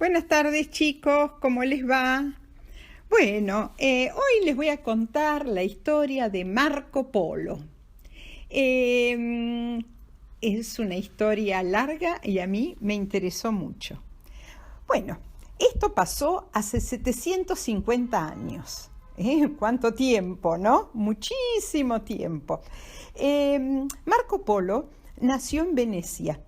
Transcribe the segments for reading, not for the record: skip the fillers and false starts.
Buenas tardes, chicos, ¿cómo les va? Bueno, hoy les voy a contar la historia de Marco Polo. Es una historia larga y a mí me interesó mucho. Bueno, esto pasó hace 750 años. ¿Cuánto tiempo, no? Muchísimo tiempo. Marco Polo nació en Venecia.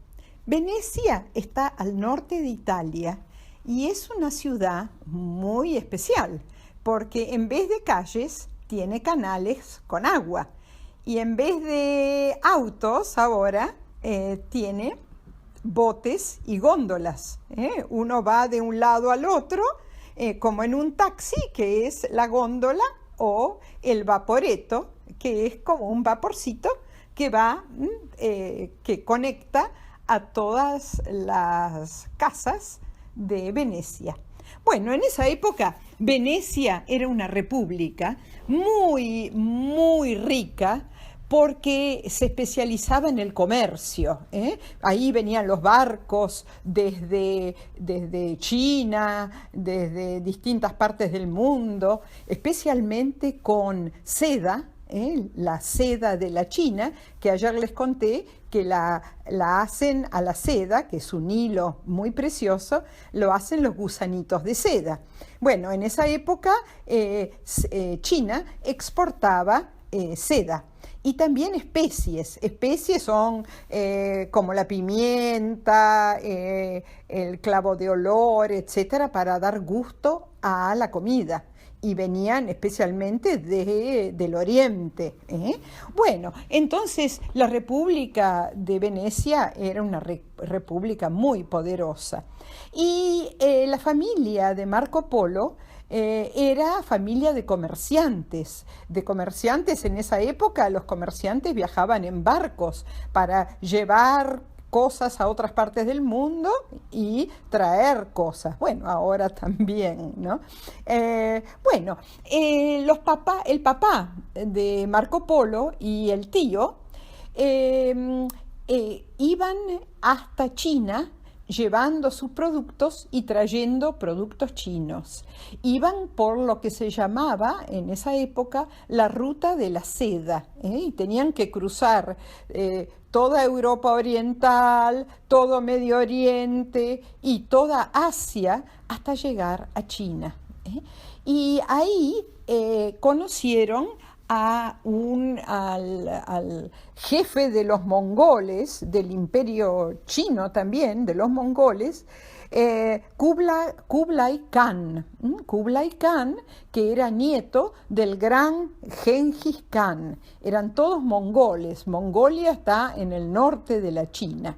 Venecia está al norte de Italia y es una ciudad muy especial porque en vez de calles tiene canales con agua y en vez de autos ahora tiene botes y góndolas. Uno va de un lado al otro como en un taxi, que es la góndola, o el vaporetto, que es como un vaporcito que va, que conecta a todas las casas de Venecia. Bueno, en esa época Venecia era una república muy, muy rica porque se especializaba en el comercio. Ahí venían los barcos desde China, desde distintas partes del mundo, especialmente con seda, la seda de la China, que ayer les conté que la hacen a la seda, que es un hilo muy precioso, lo hacen los gusanitos de seda. Bueno, en esa época China exportaba seda. Y también especies. Especies son como la pimienta, el clavo de olor, etcétera, para dar gusto a la comida. Y venían especialmente del Oriente. Bueno, entonces la República de Venecia era una república muy poderosa. Y la familia de Marco Polo era familia de comerciantes. En esa época los comerciantes viajaban en barcos para llevar cosas a otras partes del mundo y traer cosas. Bueno, ahora también, ¿no? El papá de Marco Polo y el tío iban hasta China llevando sus productos y trayendo productos chinos. Iban por lo que se llamaba en esa época la ruta de la seda, y tenían que cruzar toda Europa Oriental, todo Medio Oriente y toda Asia hasta llegar a China. Y ahí conocieron al jefe de los mongoles, del imperio chino también, de los mongoles, Kublai Khan. Kublai Khan, que era nieto del gran Gengis Khan. Eran todos mongoles. Mongolia está en el norte de la China.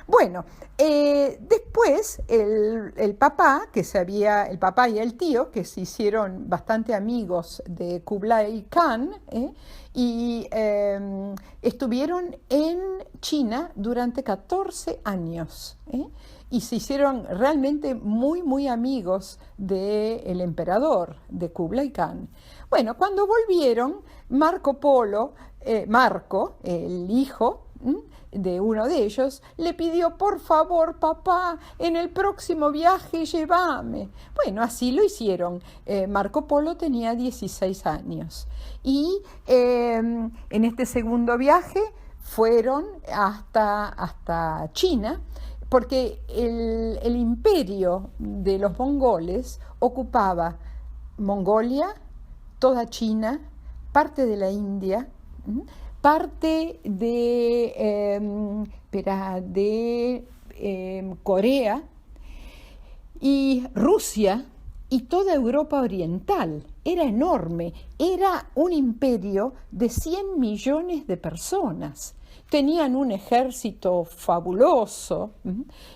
Bueno, después el papá y el tío, que se hicieron bastante amigos de Kublai Khan, y estuvieron en China durante 14 años, y se hicieron realmente muy, muy amigos del emperador, de Kublai Khan. Bueno, cuando volvieron, Marco, el hijo de uno de ellos, le pidió: por favor, papá, en el próximo viaje llévame. Bueno, así lo hicieron. Marco Polo tenía 16 años y en este segundo viaje fueron hasta China, porque el imperio de los mongoles ocupaba Mongolia, toda China, parte de la India, parte de Corea y Rusia y toda Europa Oriental. Era enorme, era un imperio de 100 millones de personas. Tenían un ejército fabuloso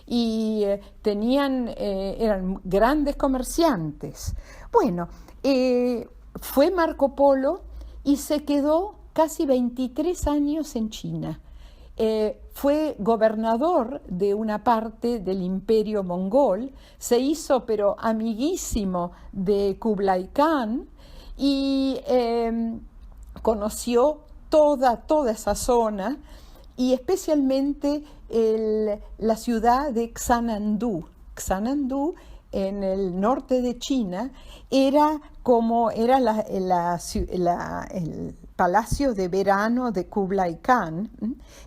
y eran grandes comerciantes. Bueno, fue Marco Polo y se quedó casi 23 años en China. Fue gobernador de una parte del imperio mongol, se hizo pero amiguísimo de Kublai Khan y conoció toda esa zona y especialmente la ciudad de Xanadu. Xanadu en el norte de China era como era el palacio de verano de Kublai Khan.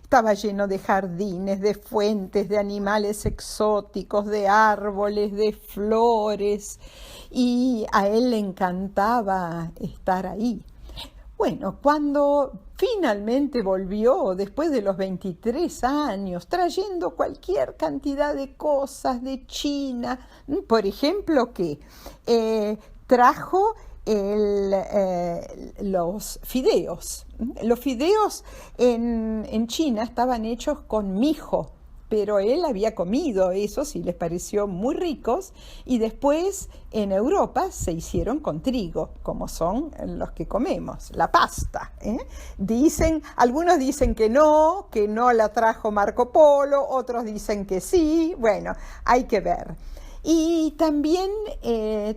Estaba lleno de jardines, de fuentes, de animales exóticos, de árboles, de flores, y a él le encantaba estar ahí. Bueno, cuando finalmente volvió, después de los 23 años, trayendo cualquier cantidad de cosas de China, por ejemplo, que trajo los fideos. Los fideos en China estaban hechos con mijo, pero él había comido esos y les pareció muy ricos, y después en Europa se hicieron con trigo, como son los que comemos, la pasta. Algunos dicen que no la trajo Marco Polo, otros dicen que sí, bueno, hay que ver. Y también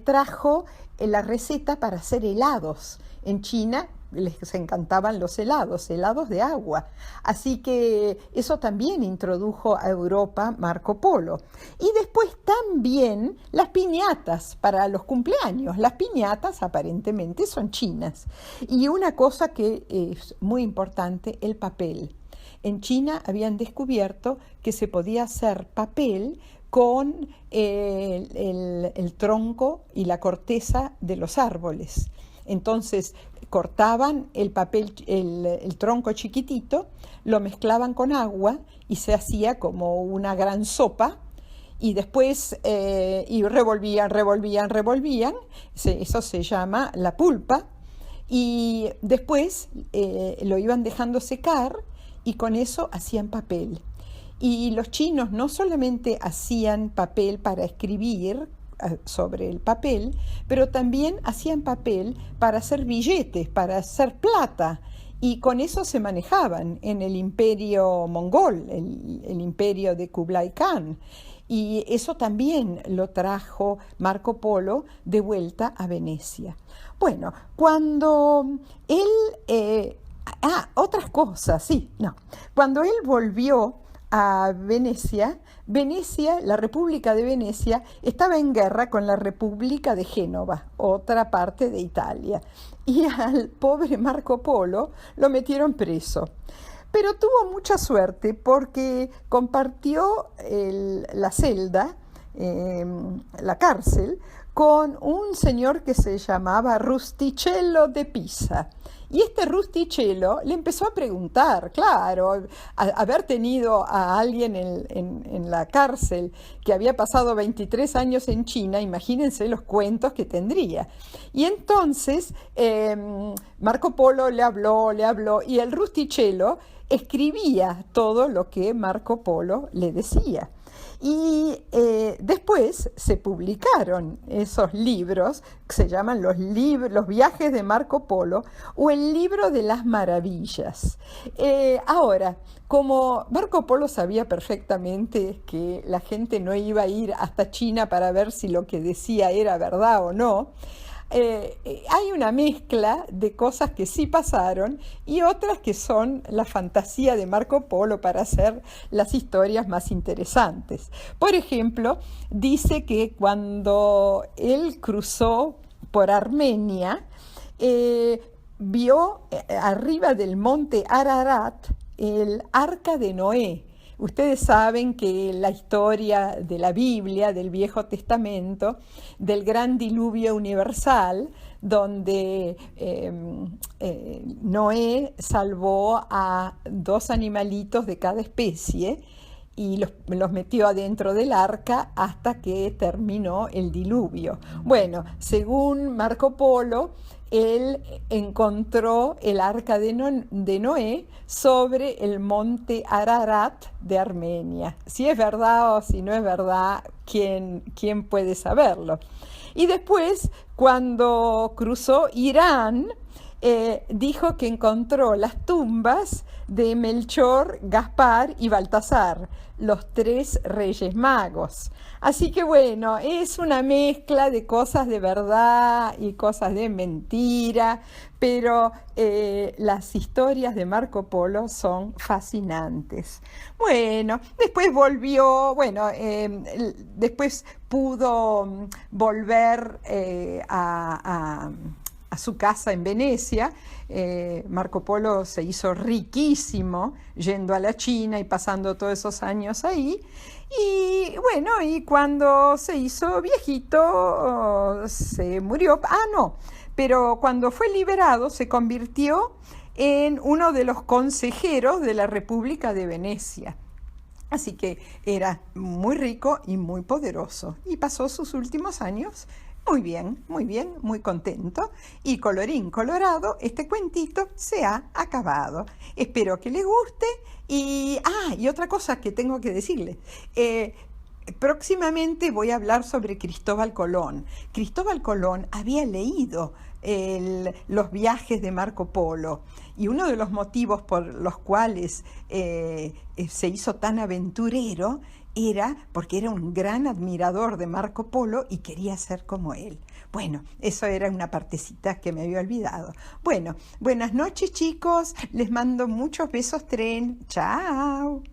trajo la receta para hacer helados. En China les encantaban los helados de agua. Así que eso también introdujo a Europa Marco Polo. Y después también las piñatas para los cumpleaños. Las piñatas aparentemente son chinas. Y una cosa que es muy importante, el papel. En China habían descubierto que se podía hacer papel con el tronco y la corteza de los árboles. Entonces cortaban el papel, el tronco chiquitito, lo mezclaban con agua y se hacía como una gran sopa, y después y revolvían, eso se llama la pulpa, y después lo iban dejando secar y con eso hacían papel. Y los chinos no solamente hacían papel para escribir sobre el papel, pero también hacían papel para hacer billetes, para hacer plata, y con eso se manejaban en el imperio mongol, el imperio de Kublai Khan. Y eso también lo trajo Marco Polo de vuelta a Venecia. Bueno, cuando él... otras cosas, sí, no. Cuando él volvió a Venecia, la República de Venecia estaba en guerra con la República de Génova, otra parte de Italia, y al pobre Marco Polo lo metieron preso. Pero tuvo mucha suerte porque compartió la celda, la cárcel, con un señor que se llamaba Rustichello de Pisa. Y este Rustichello le empezó a preguntar, claro, haber tenido a alguien en la cárcel que había pasado 23 años en China, imagínense los cuentos que tendría. Y entonces Marco Polo le habló, y el Rustichello escribía todo lo que Marco Polo le decía. Y después se publicaron esos libros que se llaman los viajes de Marco Polo, o el libro de las maravillas. Ahora, como Marco Polo sabía perfectamente que la gente no iba a ir hasta China para ver si lo que decía era verdad o no, hay una mezcla de cosas que sí pasaron y otras que son la fantasía de Marco Polo para hacer las historias más interesantes. Por ejemplo, dice que cuando él cruzó por Armenia, vio arriba del monte Ararat el arca de Noé. Ustedes saben que la historia de la Biblia, del Viejo Testamento, del gran diluvio universal, donde Noé salvó a 2 animalitos de cada especie y los metió adentro del arca hasta que terminó el diluvio. Bueno, según Marco Polo, él encontró el arca de Noé sobre el monte Ararat de Armenia. Si es verdad o si no es verdad, ¿quién puede saberlo? Y después, cuando cruzó Irán, dijo que encontró las tumbas de Melchor, Gaspar y Baltasar, los tres reyes magos. Así que bueno, es una mezcla de cosas de verdad y cosas de mentira, pero las historias de Marco Polo son fascinantes. Bueno, después volvió, bueno, después pudo volver a su casa en Venecia. Marco Polo se hizo riquísimo yendo a la China y pasando todos esos años ahí. Y bueno, y cuando se hizo viejito, se murió. Ah, no, pero cuando fue liberado se convirtió en uno de los consejeros de la República de Venecia. Así que era muy rico y muy poderoso. Y pasó sus últimos años muy bien, muy contento. Y colorín colorado, este cuentito se ha acabado. Espero que les guste. Y otra cosa que tengo que decirles. Próximamente voy a hablar sobre Cristóbal Colón. Cristóbal Colón había leído los viajes de Marco Polo y uno de los motivos por los cuales se hizo tan aventurero era porque era un gran admirador de Marco Polo y quería ser como él. Bueno, eso era una partecita que me había olvidado. Bueno, buenas noches chicos, les mando muchos besos tren. Chao.